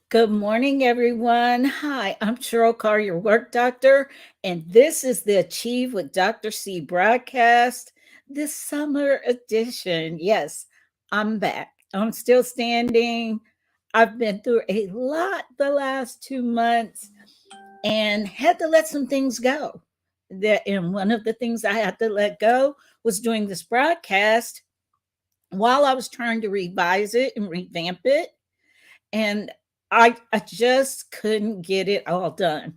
Good morning, everyone. Hi, I'm Cheryl Carr, your work doctor, and this is the Achieve with Dr. C broadcast, this summer edition. Yes, I'm back. I'm still standing. I've been through a lot the last 2 months and had to let some things go. And one of the things I had to let go was doing this broadcast while I was trying to revise it and revamp it, and I just couldn't get it all done.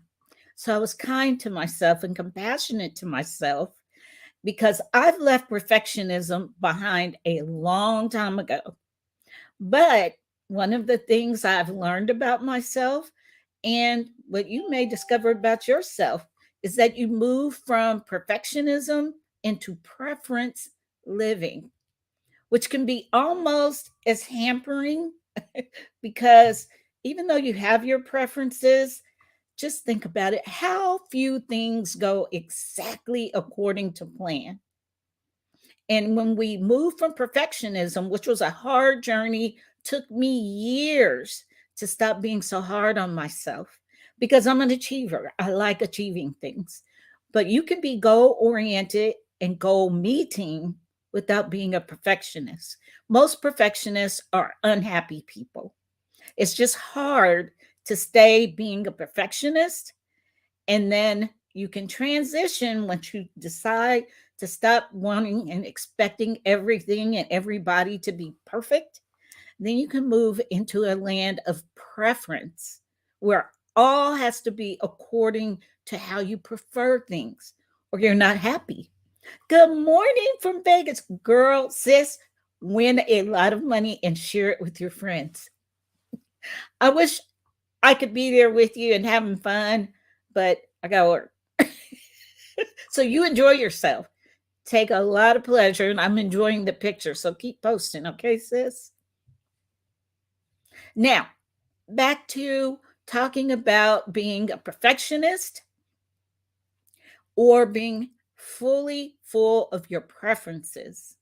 So I was kind to myself and compassionate to myself because I've left perfectionism behind a long time ago. But one of the things I've learned about myself and what you may discover about yourself is that you move from perfectionism into preference living, which can be almost as hampering because even though you have your preferences, just think about it. How few things go exactly according to plan. And when we move from perfectionism, which was a hard journey, took me years to stop being so hard on myself because I'm an achiever. I like achieving things. But you can be goal oriented and goal meeting without being a perfectionist. Most perfectionists are unhappy people. It's just hard to stay being a perfectionist, and then you can transition once you decide to stop wanting and expecting everything and everybody to be perfect. Then you can move into a land of preference where all has to be according to how you prefer things or you're not happy. Good morning from Vegas, girl, sis. Win a lot of money and share it with your friends. I wish I could be there with you and having fun, but I got to work. So you enjoy yourself. Take a lot of pleasure, and I'm enjoying the picture. So keep posting, okay, sis? Now, back to talking about being a perfectionist or being fully full of your preferences.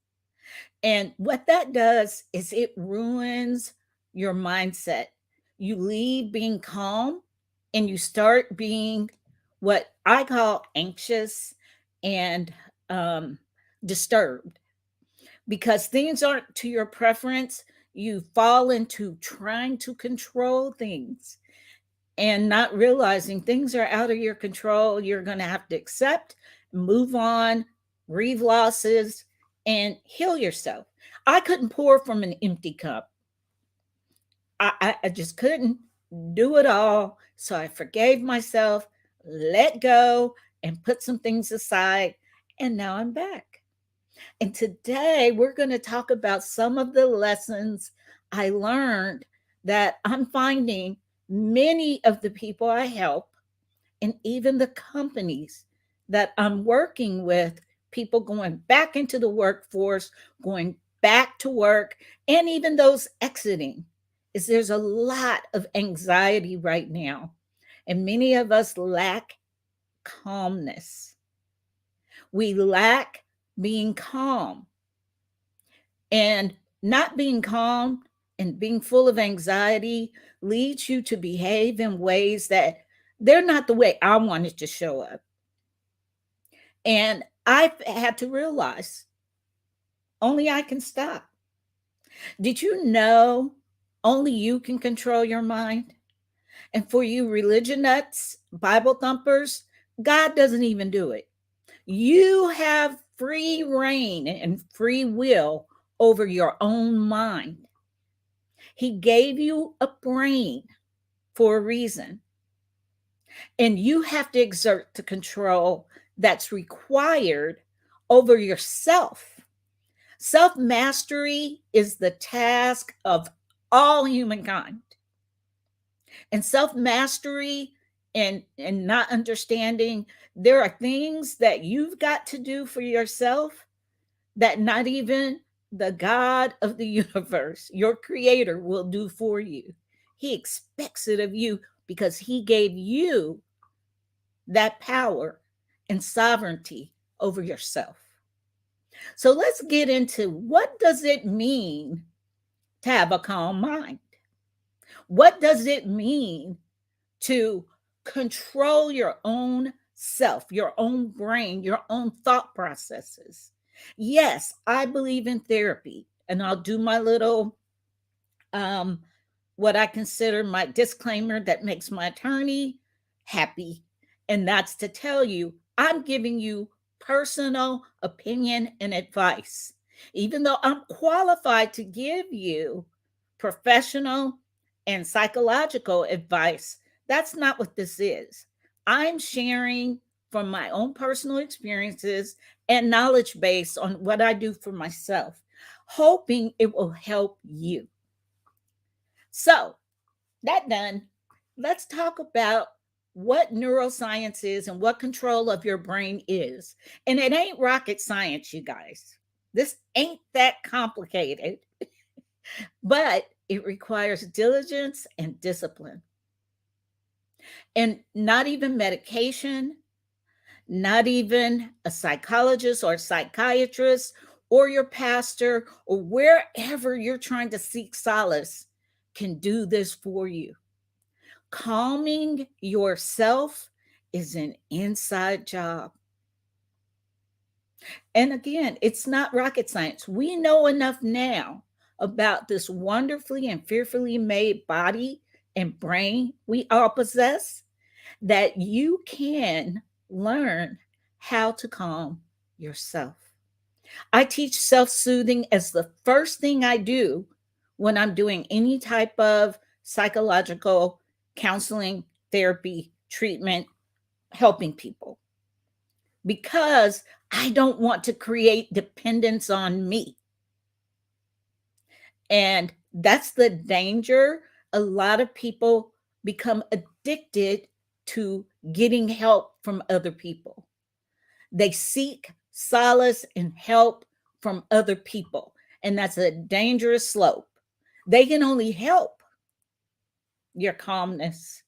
And what that does is it ruins your mindset. You leave being calm and you start being what I call anxious and um, disturbed because things aren't to your preference. You fall into trying to control things and not realizing things are out of your control. You're going to have to accept, move on, grieve losses, and heal yourself. I couldn't pour from an empty cup. I just couldn't do it all. So I forgave myself, let go, and put some things aside. And now I'm back. And today we're going to talk about some of the lessons I learned that I'm finding many of the people I help and even the companies that I'm working with, people going back into the workforce, going back to work, and even those exiting, is there's a lot of anxiety right now. And many of us lack calmness. We lack being calm. And not being calm and being full of anxiety leads you to behave in ways that they're not the way I wanted to show up. And I've had to realize only I can stop. Did you know only you can control your mind? And for you religion nuts, Bible thumpers, God doesn't even do it. You have free reign and free will over your own mind. He gave you a brain for a reason, and you have to exert the control that's required over yourself. Self mastery is the task of all humankind. And self mastery and not understanding there are things that you've got to do for yourself that not even the God of the universe, your creator, will do for you. He expects it of you because he gave you that power and sovereignty over yourself. So let's get into what does it mean to have a calm mind? What does it mean to control your own self, your own brain, your own thought processes? Yes, I believe in therapy, and I'll do my little um what I consider my disclaimer that makes my attorney happy. And that's to tell you, I'm giving you personal opinion and advice. Even though I'm qualified to give you professional and psychological advice, that's not what this is. I'm sharing from my own personal experiences and knowledge base on what I do for myself, hoping it will help you. So, that done, let's talk about what neuroscience is and what control of your brain is. And it ain't rocket science, you guys. This ain't that complicated, but it requires diligence and discipline. And not even medication, not even a psychologist or psychiatrist or your pastor or wherever you're trying to seek solace can do this for you. Calming yourself is an inside job. And again, it's not rocket science. We know enough now about this wonderfully and fearfully made body and brain we all possess that you can learn how to calm yourself. I teach self soothing as the first thing I do when I'm doing any type of psychological counseling, therapy, treatment, helping people, because I don't want to create dependence on me. And that's the danger. A lot of people become addicted to getting help from other people. They seek solace and help from other people. And that's a dangerous slope. They can only help your calmness,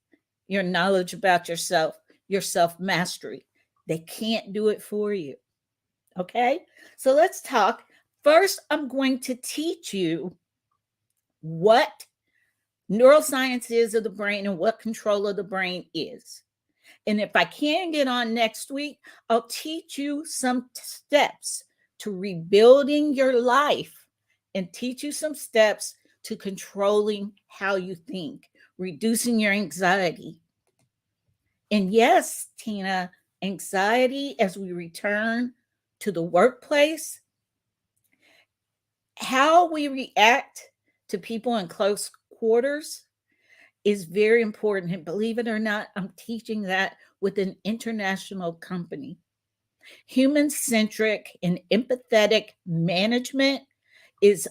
your knowledge about yourself, your self mastery. They can't do it for you. Okay? So let's talk. First, I'm going to teach you what neuroscience is of the brain and what control of the brain is. And if I can get on next week, I'll teach you some steps to rebuilding your life and teach you some steps to controlling how you think, reducing your anxiety. And yes, Tina, anxiety as we return to the workplace, how we react to people in close quarters is very important. And believe it or not, I'm teaching that with an international company. Human centric and empathetic management is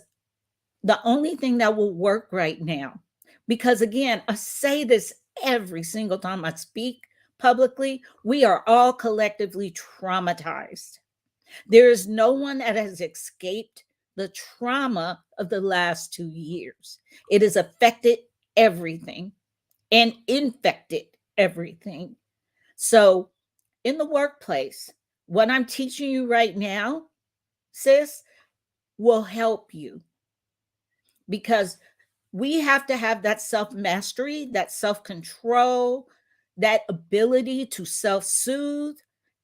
the only thing that will work right now. Because again, I say this every single time I speak publicly, we are all collectively traumatized. There is no one that has escaped the trauma of the last 2 years. It has affected everything and infected everything. So, in the workplace, what I'm teaching you right now, sis, will help you because we have to have that self mastery, that self control, that ability to self soothe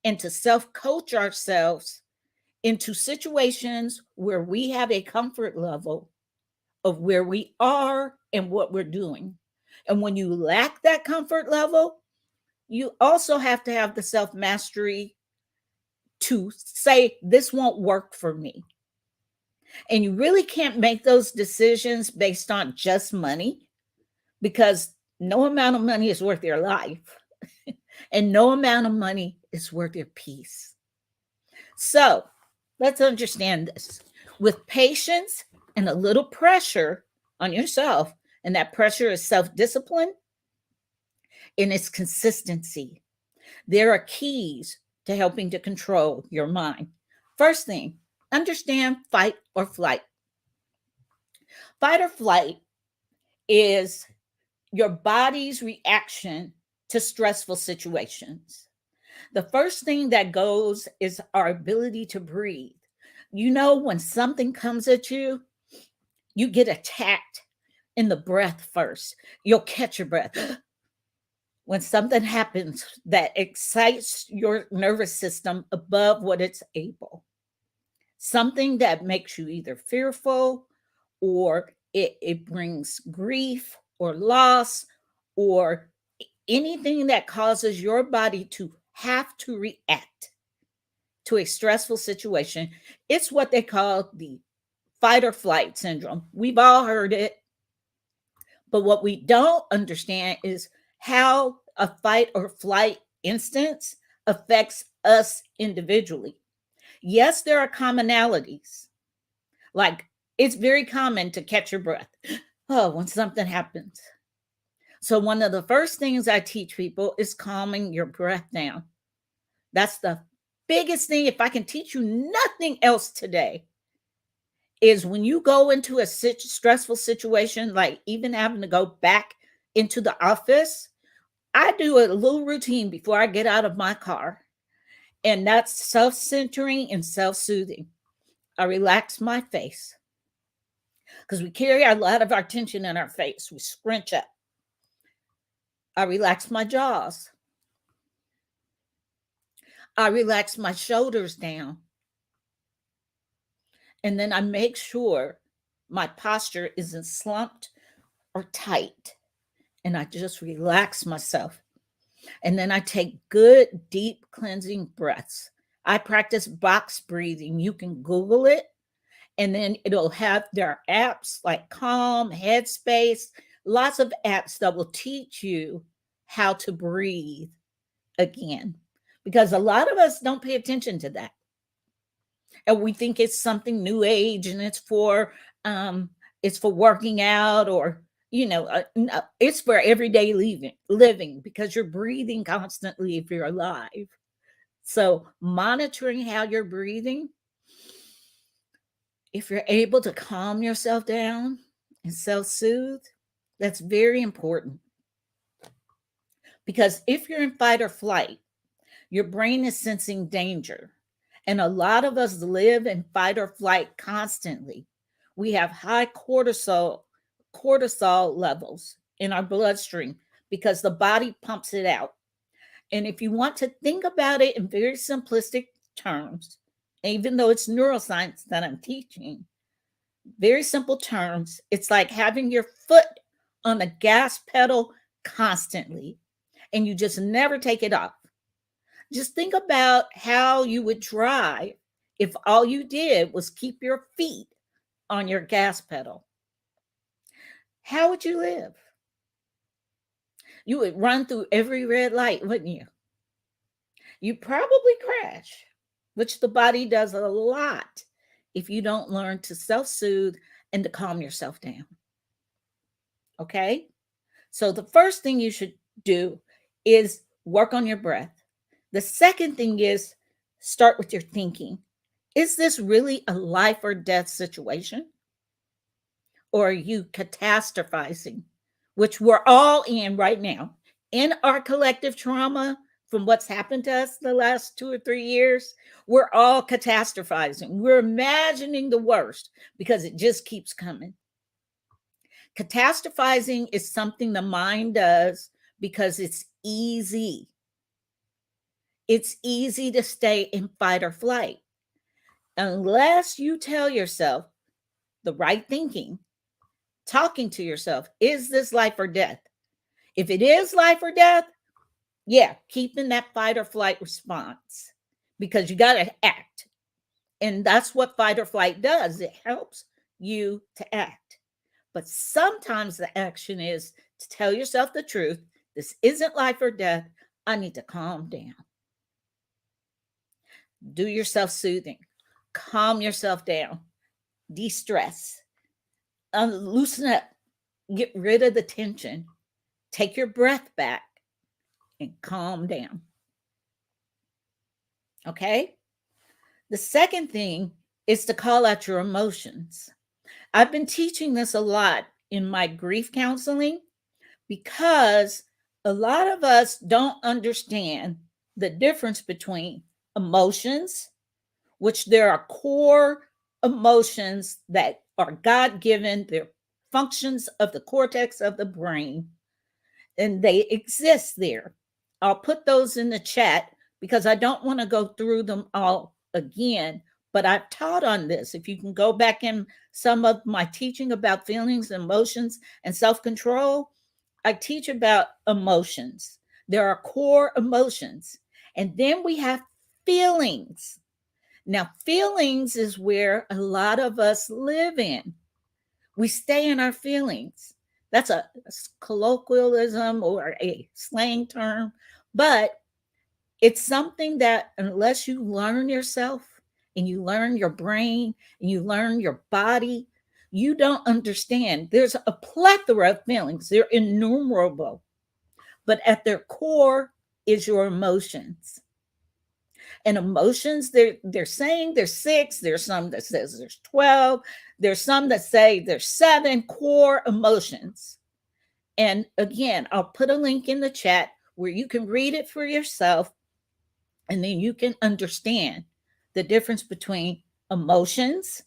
and to self coach ourselves into situations where we have a comfort level of where we are and what we're doing. And when you lack that comfort level, you also have to have the self mastery to say, this won't work for me. And you really can't make those decisions based on just money because no amount of money is worth your life and no amount of money is worth your peace. So let's understand this. With patience and a little pressure on yourself, and that pressure is self discipline and its consistency. There are keys to helping to control your mind. First thing, understand fight or flight. Fight or flight is your body's reaction to stressful situations. The first thing that goes is our ability to breathe. You know, when something comes at you, you get attacked. in the breath first. You'll catch your breath. When something happens that excites your nervous system above what it's able, something that makes you either fearful or it brings grief or loss or anything that causes your body to have to react to a stressful situation, it's what they call the fight or flight syndrome. We've all heard it. But what we don't understand is how a fight or flight instance affects us individually. Yes, there are commonalities. Like it's very common to catch your breath. Oh, when something happens. So, one of the first things I teach people is calming your breath down. That's the biggest thing. If I can teach you nothing else today, is when you go into a stressful situation, like even having to go back into the office, I do a little routine before I get out of my car. And that's self-centering and self-soothing. I relax my face because we carry a lot of our tension in our face. We scrunch up. I relax my jaws. I relax my shoulders down. And then I make sure my posture isn't slumped or tight. And I just relax myself. And then I take good, deep cleansing breaths. I practice box breathing. You can Google it. And then it'll have, there are apps like Calm, Headspace, lots of apps that will teach you how to breathe again. Because a lot of us don't pay attention to that. And we think it's something new age and it's for working out or no, it's for everyday living because you're breathing constantly if you're alive. So monitoring how you're breathing, if you're able to calm yourself down and self-soothe, that's very important. Because if you're in fight or flight, your brain is sensing danger. And a lot of us live in fight or flight constantly. We have high cortisol levels in our bloodstream because the body pumps it out. And if you want to think about it in very simplistic terms, even though it's neuroscience that I'm teaching, very simple terms, it's like having your foot on the gas pedal constantly and you just never take it off. Just think about how you would drive if all you did was keep your feet on your gas pedal. How would you live? You would run through every red light, wouldn't you? You'd probably crash, which the body does a lot if you don't learn to self-soothe and to calm yourself down. Okay? So the first thing you should do is work on your breath. The second thing is start with your thinking. Is this really a life or death situation? Or are you catastrophizing, which we're all in right now? In our collective trauma from what's happened to us the last 2 or 3 years, we're all catastrophizing. We're imagining the worst because it just keeps coming. Catastrophizing is something the mind does because it's easy. It's easy to stay in fight or flight. Unless you tell yourself the right thinking, talking to yourself, is this life or death? If it is life or death, yeah, keep in that fight or flight response because you got to act. And that's what fight or flight does. It helps you to act. But sometimes the action is to tell yourself the truth. This isn't life or death. I need to calm down. Do your self-soothing. Calm yourself down. De-stress. Loosen up. Get rid of the tension. Take your breath back and calm down. Okay? The second thing is to call out your emotions. I've been teaching this a lot in my grief counseling because a lot of us don't understand the difference between emotions, which there are core emotions that are God-given, they're functions of the cortex of the brain, and they exist there. I'll put those in the chat because I don't want to go through them all again, but I've taught on this. If you can go back in some of my teaching about feelings, emotions, and self control, I teach about emotions. There are core emotions, and then we have feelings. Now, feelings is where a lot of us live in. We stay in our feelings. That's a colloquialism or a slang term, but it's something that unless you learn yourself and you learn your brain and you learn your body, you don't understand. There's a plethora of feelings, they're innumerable, but at their core is your emotions. And emotions, they're saying there's six, there's some that says there's 12, there's some that say there's seven core emotions. And again, I'll put a link in the chat where you can read it for yourself, and then you can understand the difference between emotions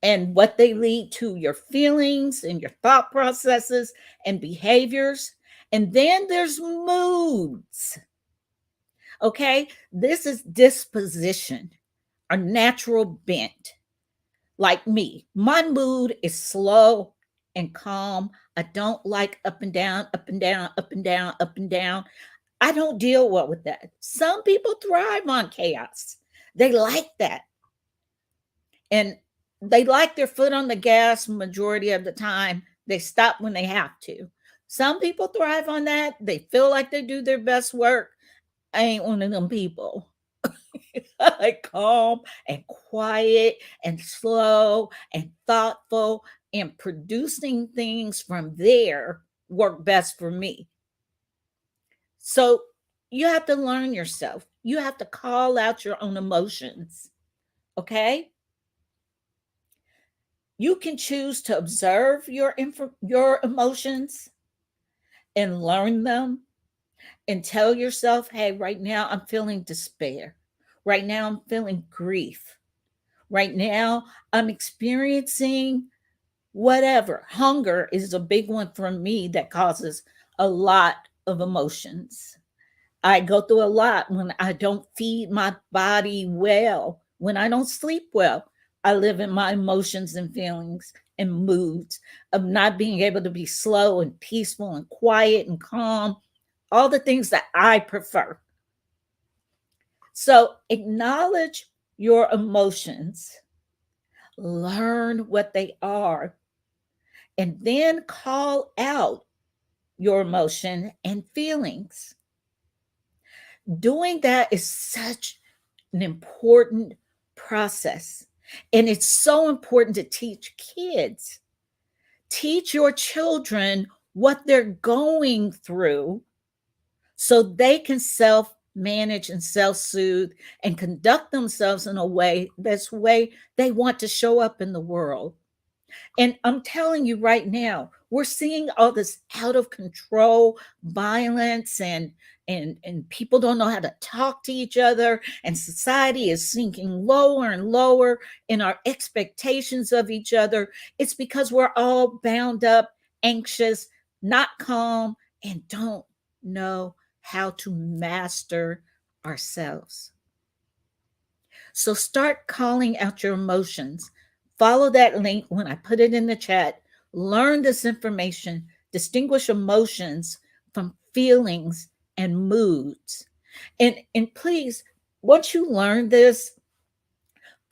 and what they lead to your feelings and your thought processes and behaviors. And then there's moods. Okay, this is disposition, a natural bent. Like me, my mood is slow and calm. I don't like up and down, up and down, up and down, up and down. I don't deal well with that. Some people thrive on chaos. They like that. And they like their foot on the gas majority of the time. They stop when they have to. Some people thrive on that. They feel like they do their best work. I ain't one of them people. Like calm and quiet and slow and thoughtful and producing things from there work best for me. So you have to learn yourself. You have to call out your own emotions. Okay? You can choose to observe your emotions and learn them and tell yourself, hey, right now I'm feeling despair. Right now I'm feeling grief. Right now I'm experiencing whatever. Hunger is a big one for me that causes a lot of emotions. I go through a lot when I don't feed my body well, when I don't sleep well. I live in my emotions and feelings and moods of not being able to be slow and peaceful and quiet and calm, all the things that I prefer. So acknowledge your emotions, learn what they are, and then call out your emotion and feelings. Doing that is such an important process. And it's so important to teach kids. Teach your children what they're going through so they can self manage and self soothe and conduct themselves in a way that's the way they want to show up in the world. And I'm telling you right now, we're seeing all this out of control violence and people don't know how to talk to each other, and society is sinking lower and lower in our expectations of each other. It's because we're all bound up, anxious, not calm, and don't know how to master ourselves. So start calling out your emotions. Follow that link when I put it in the chat. Learn this information, distinguish emotions from feelings and moods. And please, once you learn this,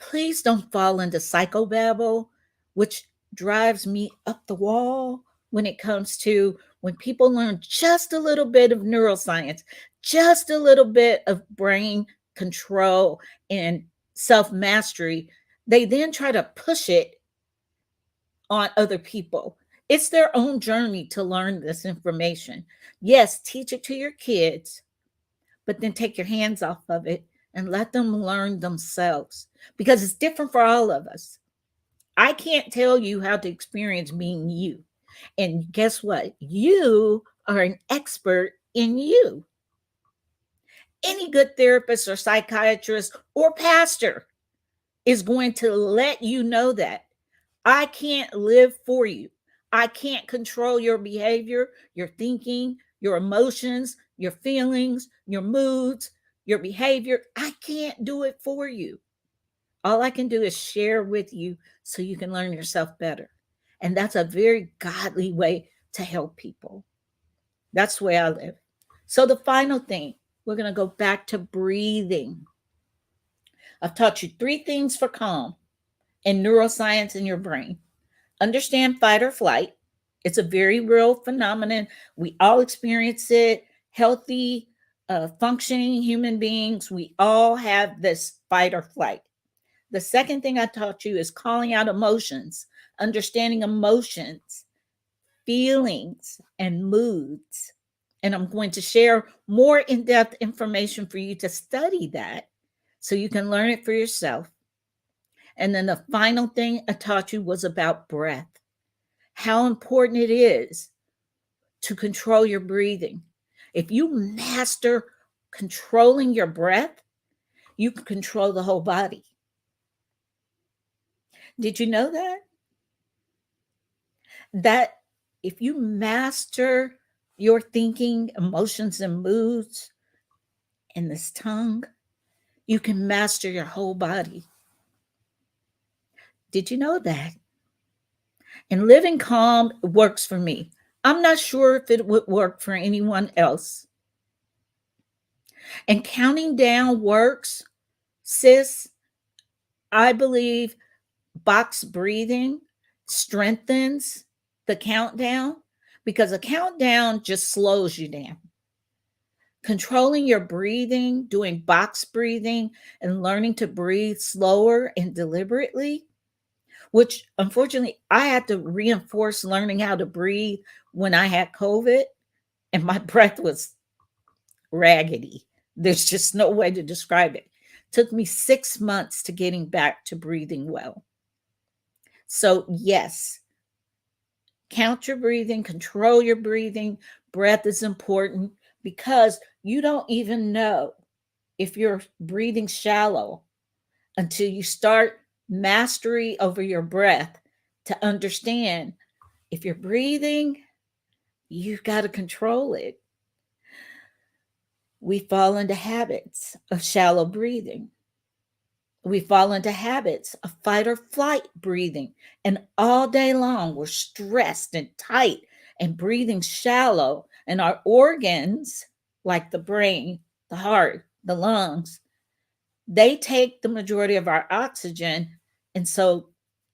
please don't fall into psychobabble, which drives me up the wall when it comes to when people learn just a little bit of neuroscience, just a little bit of brain control and self mastery, they then try to push it on other people. It's their own journey to learn this information. Yes, teach it to your kids, but then take your hands off of it and let them learn themselves because it's different for all of us. I can't tell you how to experience being you. And guess what? You are an expert in you. Any good therapist or psychiatrist or pastor is going to let you know that. I can't live for you. I can't control your behavior, your thinking, your emotions, your feelings, your moods, your behavior. I can't do it for you. All I can do is share with you so you can learn yourself better. And that's a very godly way to help people. That's the way I live. So, the final thing, we're going to go back to breathing. I've taught you 3 things for calm and neuroscience in your brain. Understand fight or flight. It's a very real phenomenon. We all experience it. Healthy, functioning human beings, we all have this fight or flight. The second thing I taught you is calling out emotions, understanding emotions, feelings, and moods. And I'm going to share more in depth information for you to study that so you can learn it for yourself. And then the final thing I taught you was about breath, how important it is to control your breathing. If you master controlling your breath, you can control the whole body. Did you know that? That if you master your thinking, emotions, and moods in this tongue, you can master your whole body. Did you know that? And living calm works for me. I'm not sure if it would work for anyone else. And counting down works, sis. I believe box breathing strengthens the countdown because a countdown just slows you down. Controlling your breathing, doing box breathing, and learning to breathe slower and deliberately, which unfortunately I had to reinforce learning how to breathe when I had COVID and my breath was raggedy. There's just no way to describe it. Took me 6 months to getting back to breathing well. So, yes, count your breathing, control your breathing. Breath is important because you don't even know if you're breathing shallow until you start mastery over your breath to understand if you're breathing, you've got to control it. We fall into habits of shallow breathing. We fall into habits of fight or flight breathing. And all day long, we're stressed and tight and breathing shallow. And our organs, like the brain, the heart, the lungs, they take the majority of our oxygen. And so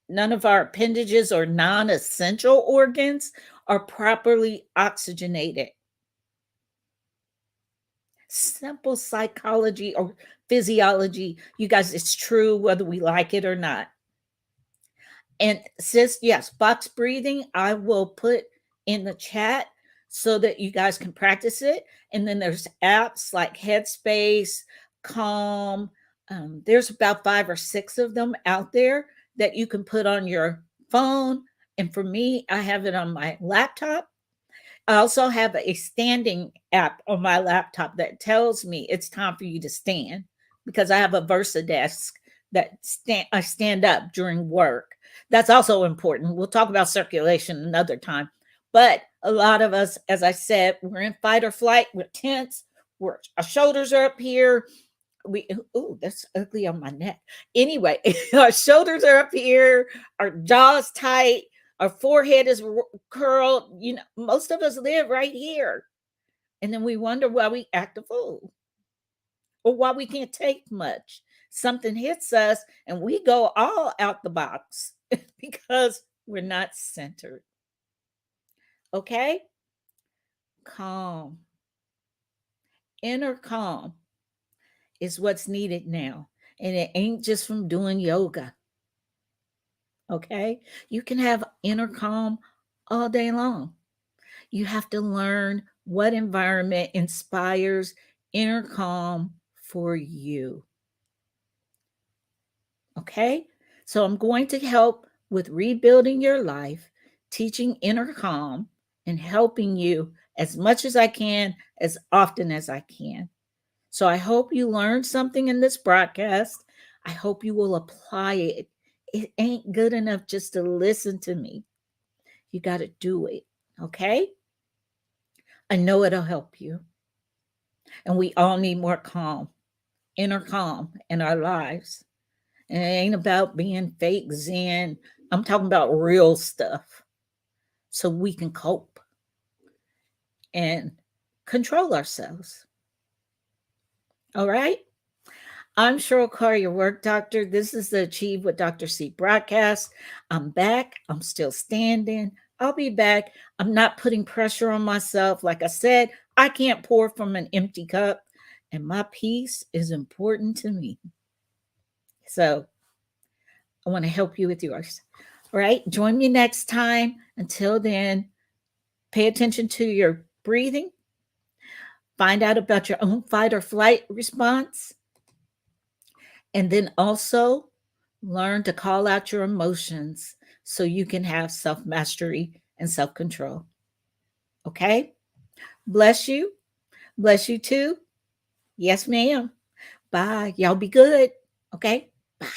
none of our appendages or non essential organs are properly oxygenated. Simple psychology or physiology. You guys, it's true whether we like it or not. And sis, yes, box breathing, I will put in the chat so that you guys can practice it. And then there's apps like Headspace, Calm. There's about 5 or 6 of them out there that you can put on your phone. And for me, I have it on my laptop. I also have a standing app on my laptop that tells me it's time for you to stand because I have a Versa desk that I stand up during work. That's also important. We'll talk about circulation another time. But a lot of us, as I said, we're in fight or flight. We're tense. Our shoulders are up here. That's ugly on my neck. Anyway, our shoulders are up here. Our jaw's tight. Our forehead is curled. You know, most of us live right here. And then we wonder why we act a fool or why we can't take much. Something hits us and we go all out the box because we're not centered. Okay? Calm. Inner calm is what's needed now. And it ain't just from doing yoga. Okay? You can have inner calm all day long. You have to learn what environment inspires inner calm for you. Okay? So I'm going to help with rebuilding your life, teaching inner calm, and helping you as much as I can, as often as I can. So I hope you learned something in this broadcast. I hope you will apply it It ain't good enough just to listen to me. You got to do it. Okay? I know it'll help you. And we all need more calm, inner calm in our lives. And it ain't about being fake Zen. I'm talking about real stuff so we can cope and control ourselves. All right? I'm Cheryl Carr, your work doctor. This is the Achieve with Dr. C broadcast. I'm back. I'm still standing. I'll be back. I'm not putting pressure on myself. Like I said, I can't pour from an empty cup, and my peace is important to me. So I want to help you with yours. All right. Join me next time. Until then, pay attention to your breathing. Find out about your own fight or flight response. And then also learn to call out your emotions so you can have self mastery and self control. Okay? Bless you. Bless you too. Yes, ma'am. Bye. Y'all be good. Okay? Bye.